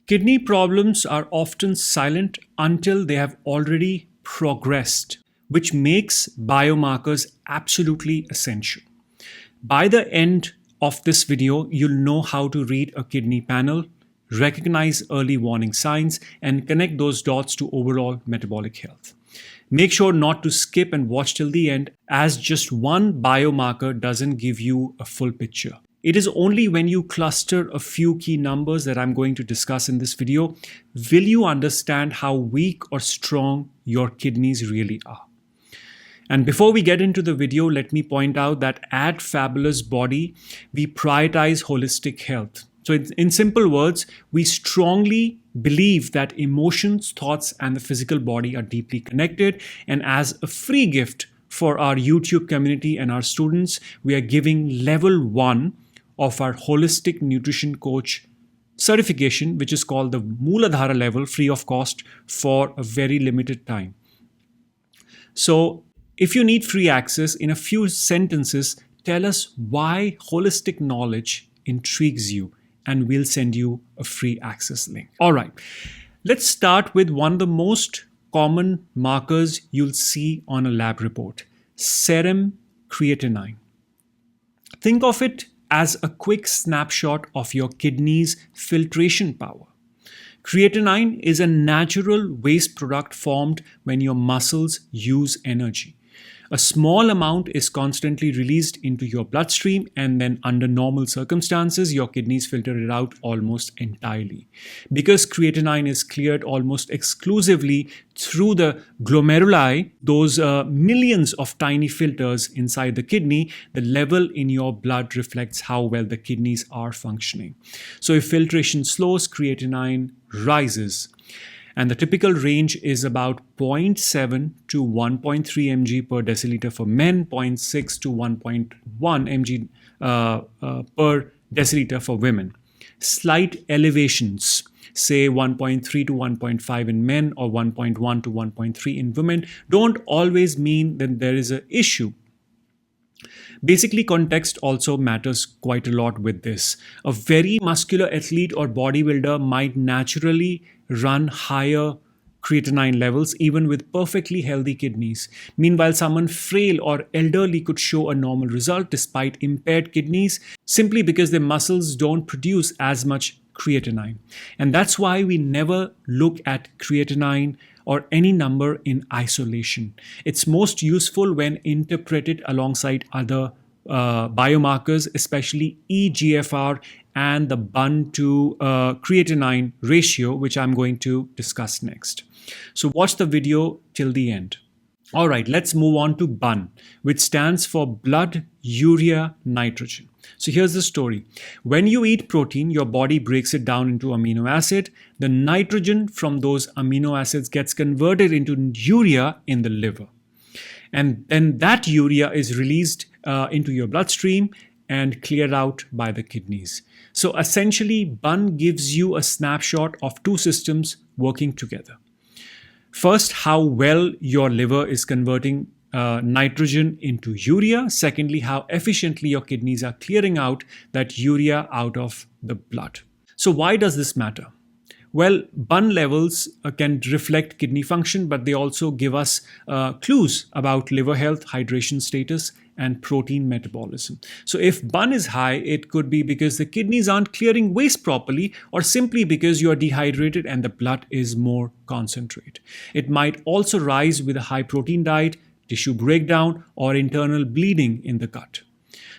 Kidney problems are often silent until they have already progressed, which makes biomarkers absolutely essential. By the end of this video, you'll know how to read a kidney panel, recognize early warning signs, and connect those dots to overall metabolic health. Make sure not to skip and watch till the end, as just one biomarker doesn't give you a full picture. It is only when you cluster a few key numbers that I'm going to discuss in this video will you understand how weak or strong your kidneys really are. And before we get into the video, let me point out that at Fabulous Body, we prioritize holistic health. So in simple words, we strongly believe that emotions, thoughts, and the physical body are deeply connected. And as a free gift for our YouTube community and our students, we are giving level 1 of our holistic nutrition coach certification, which is called the Muladhara Level, free of cost for a very limited time. So if you need free access, in a few sentences, tell us why holistic knowledge intrigues you, and we'll send you a free access link. All right, let's start with one of the most common markers you'll see on a lab report, serum creatinine. Think of it as a quick snapshot of your kidney's filtration power. Creatinine is a natural waste product formed when your muscles use energy. A small amount is constantly released into your bloodstream, and then under normal circumstances, your kidneys filter it out almost entirely. Because creatinine is cleared almost exclusively through the glomeruli, those millions of tiny filters inside the kidney, the level in your blood reflects how well the kidneys are functioning. So if filtration slows, creatinine rises. And the typical range is about 0.7 to 1.3 mg per deciliter for men, 0.6 to 1.1 mg per deciliter for women. Slight elevations, say 1.3 to 1.5 in men or 1.1 to 1.3 in women, don't always mean that there is an issue. Basically, context also matters quite a lot with this. A very muscular athlete or bodybuilder might naturally run higher creatinine levels even with perfectly healthy kidneys. Meanwhile, someone frail or elderly could show a normal result despite impaired kidneys simply because their muscles don't produce as much creatinine. And that's why we never look at creatinine or any number in isolation. It's most useful when interpreted alongside other biomarkers, especially eGFR and the BUN to creatinine ratio, which I'm going to discuss next. So watch the video till the end. All right, let's move on to BUN, which stands for blood urea nitrogen. So here's the story. When you eat protein, your body breaks it down into amino acid. The nitrogen from those amino acids gets converted into urea in the liver. And then that urea is released into your bloodstream and cleared out by the kidneys. So essentially, BUN gives you a snapshot of two systems working together. First, how well your liver is converting nitrogen into urea. Secondly, how efficiently your kidneys are clearing out that urea out of the blood. So why does this matter? Well, BUN levels can reflect kidney function, but they also give us clues about liver health, hydration status, and protein metabolism. So if BUN is high, it could be because the kidneys aren't clearing waste properly, or simply because you are dehydrated and the blood is more concentrate. It might also rise with a high protein diet, tissue breakdown, or internal bleeding in the gut.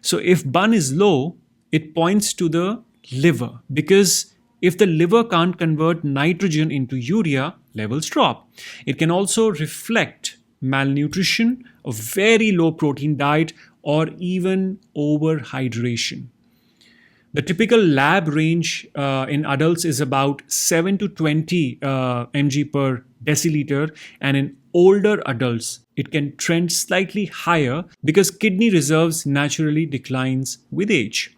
So if BUN is low, it points to the liver, because if the liver can't convert nitrogen into urea, levels drop. It can also reflect malnutrition, a very low protein diet, or even overhydration. The typical lab range in adults is about 7 to 20 mg per deciliter, and in older adults, it can trend slightly higher because kidney reserves naturally declines with age.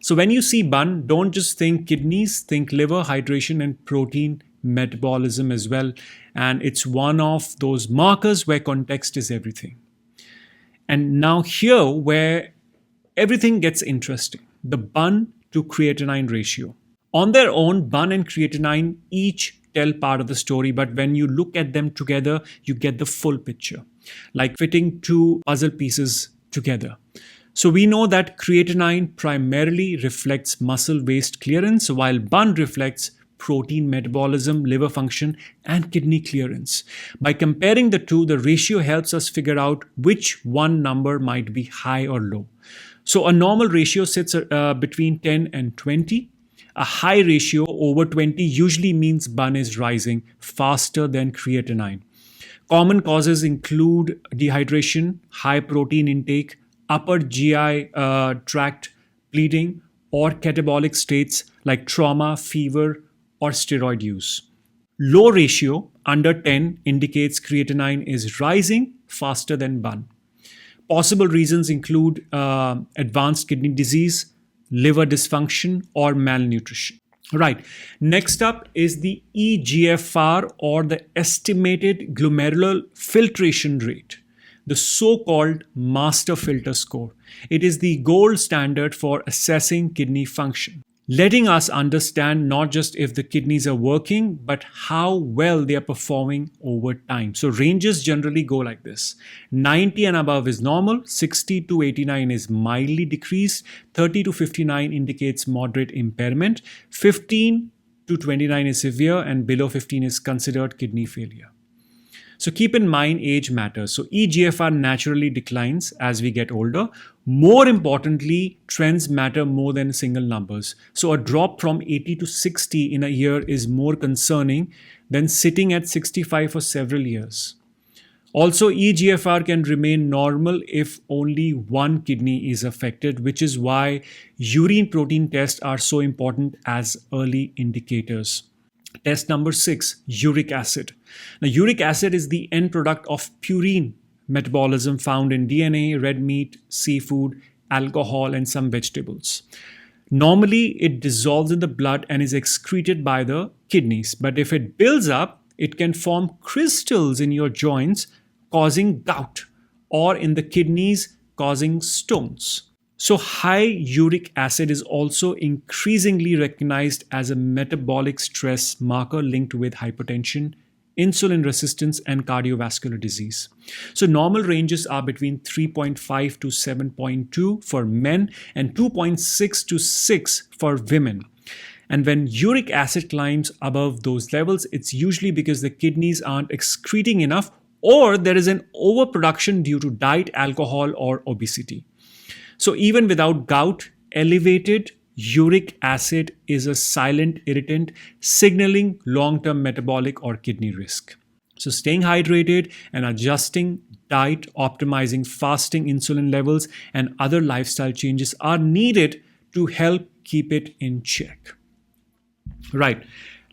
So when you see BUN, don't just think kidneys, think liver, hydration, and protein metabolism as well. And it's one of those markers where context is everything. And now here where everything gets interesting, the BUN to creatinine ratio. On their own, bun and creatinine each tell part of the story, but when you look at them together, you get the full picture, like fitting two puzzle pieces together. So we know that creatinine primarily reflects muscle waste clearance, while bun reflects protein metabolism, liver function, and kidney clearance. By comparing the two, the ratio helps us figure out which one number might be high or low. So a normal ratio sits between 10 and 20. A high ratio over 20 usually means bun is rising faster than creatinine. Common causes include dehydration, high protein intake, upper GI tract bleeding, or catabolic states like trauma, fever, or steroid use. Low ratio under 10 indicates creatinine is rising faster than bun. Possible reasons include advanced kidney disease, liver dysfunction, or malnutrition. Right. Next up is the eGFR, or the estimated glomerular filtration rate, the so-called master filter score. It is the gold standard for assessing kidney function, letting us understand not just if the kidneys are working, but how well they are performing over time. So ranges generally go like this. 90 and above is normal, 60 to 89 is mildly decreased, 30 to 59 indicates moderate impairment, 15 to 29 is severe, and below 15 is considered kidney failure. So keep in mind age matters. So eGFR naturally declines as we get older. More importantly, trends matter more than single numbers. So a drop from 80 to 60 in a year is more concerning than sitting at 65 for several years. Also, eGFR can remain normal if only one kidney is affected, which is why urine protein tests are so important as early indicators. Test number 6, uric acid. Now, uric acid is the end product of purine metabolism found in DNA, red meat, seafood, alcohol, and some vegetables. Normally, it dissolves in the blood and is excreted by the kidneys. But if it builds up, it can form crystals in your joints, causing gout, or in the kidneys, causing stones. So high uric acid is also increasingly recognized as a metabolic stress marker linked with hypertension, insulin resistance, and cardiovascular disease. So normal ranges are between 3.5 to 7.2 for men and 2.6 to 6 for women. And when uric acid climbs above those levels, it's usually because the kidneys aren't excreting enough, or there is an overproduction due to diet, alcohol, or obesity. So even without gout, elevated uric acid is a silent irritant signaling long-term metabolic or kidney risk. So staying hydrated and adjusting diet, optimizing fasting, insulin levels, and other lifestyle changes are needed to help keep it in check. Right.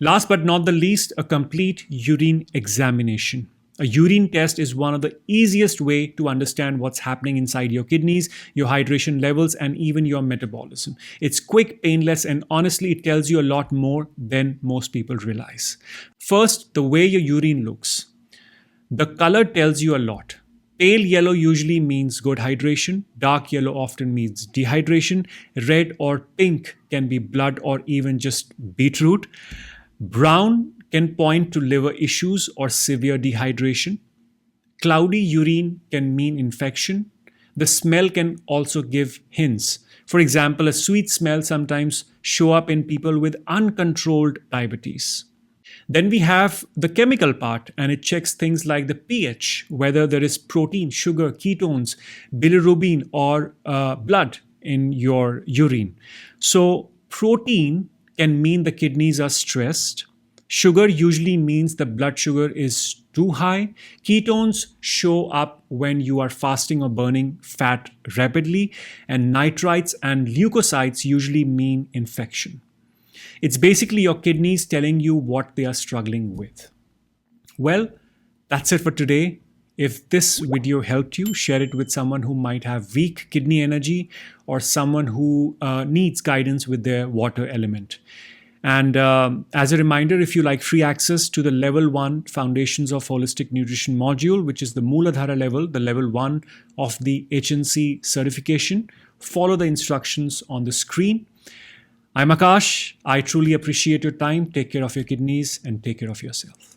Last but not the least, a complete urine examination. A urine test is one of the easiest way to understand what's happening inside your kidneys, your hydration levels, and even your metabolism. It's quick, painless, and honestly, it tells you a lot more than most people realize. First, the way your urine looks. The color tells you a lot. Pale yellow usually means good hydration. Dark yellow often means dehydration. Red or pink can be blood or even just beetroot. Brown can point to liver issues or severe dehydration. Cloudy urine can mean infection. The smell can also give hints. For example, a sweet smell sometimes show up in people with uncontrolled diabetes. Then we have the chemical part, and it checks things like the pH, whether there is protein, sugar, ketones, bilirubin, or blood in your urine. So protein can mean the kidneys are stressed. Sugar usually means the blood sugar is too high. Ketones show up when you are fasting or burning fat rapidly. And nitrites and leukocytes usually mean infection. It's basically your kidneys telling you what they are struggling with. Well, that's it for today. If this video helped you, share it with someone who might have weak kidney energy or someone who needs guidance with their water element. And as a reminder, if you like free access to the Level 1 Foundations of Holistic Nutrition module, which is the Muladhara level, the Level 1 of the HNC certification, follow the instructions on the screen. I'm Akash. I truly appreciate your time. Take care of your kidneys and take care of yourself.